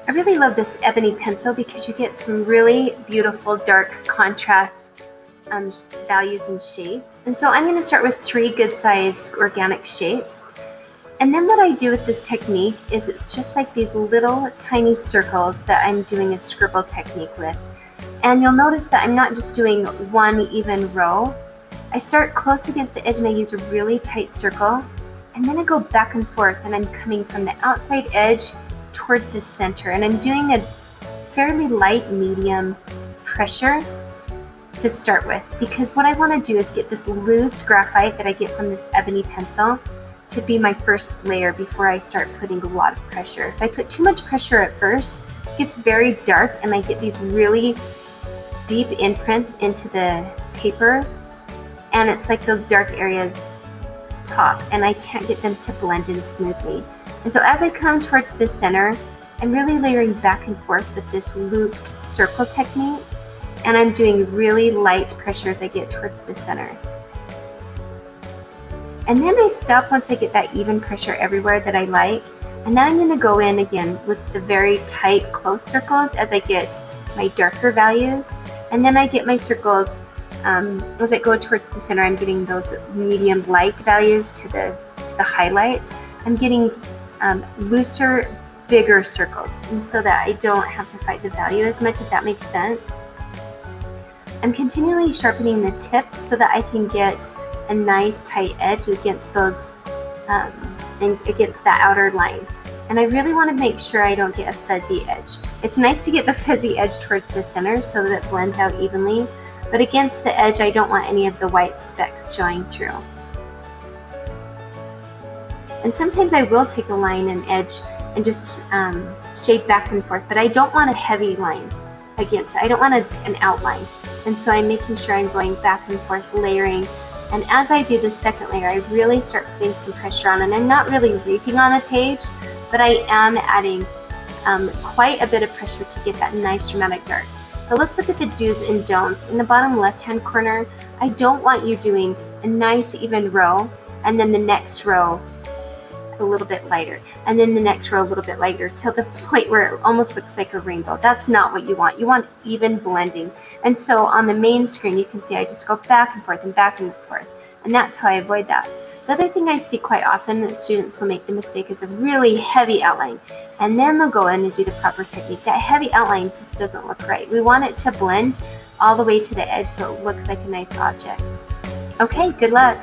I really love this Ebony pencil because you get some really beautiful dark contrast values and shades. And so I'm going to start with 3 good size organic shapes. And then what I do with this technique is it's just like these little tiny circles that I'm doing a scribble technique with. And you'll notice that I'm not just doing one even row. I start close against the edge and I use a really tight circle. And then I go back and forth and I'm coming from the outside edge toward the center. And I'm doing a fairly light medium pressure to start with, because what I want to do is get this loose graphite that I get from this Ebony pencil to be my first layer before I start putting a lot of pressure. If I put too much pressure at first, it gets very dark and I get these really deep imprints into the paper, and it's like those dark areas pop and I can't get them to blend in smoothly. And so as I come towards the center, I'm really layering back and forth with this looped circle technique, and I'm doing really light pressure as I get towards the center. And then I stop once I get that even pressure everywhere that I like, and then I'm going to go in again with the very tight close circles as I get my darker values, and then I get my circles as I go towards the center. I'm getting those medium light values to the highlights. I'm getting looser, bigger circles, and so that I don't have to fight the value as much, if that makes sense. I'm continually sharpening the tip so that I can get a nice tight edge against those, and against that outer line. And I really want to make sure I don't get a fuzzy edge. It's nice to get the fuzzy edge towards the center so that it blends out evenly, but against the edge I don't want any of the white specks showing through. And sometimes I will take a line and edge and just shape back and forth, but I don't want a heavy line against it. I don't want an outline. And so I'm making sure I'm going back and forth layering. And as I do the second layer, I really start putting some pressure on, and I'm not really reefing on the page, but I am adding quite a bit of pressure to get that nice dramatic dark. But let's look at the do's and don'ts. In the bottom left-hand corner, I don't want you doing a nice even row, and then the next row a little bit lighter, and then the next row a little bit lighter, till the point where it almost looks like a rainbow. That's not what you want. You want even blending. And so on the main screen, you can see I just go back and forth and back and forth, and that's how I avoid that. The other thing I see quite often that students will make the mistake is a really heavy outline, and then they'll go in and do the proper technique. That heavy outline just doesn't look right. We want it to blend all the way to the edge so it looks like a nice object. Okay, good luck.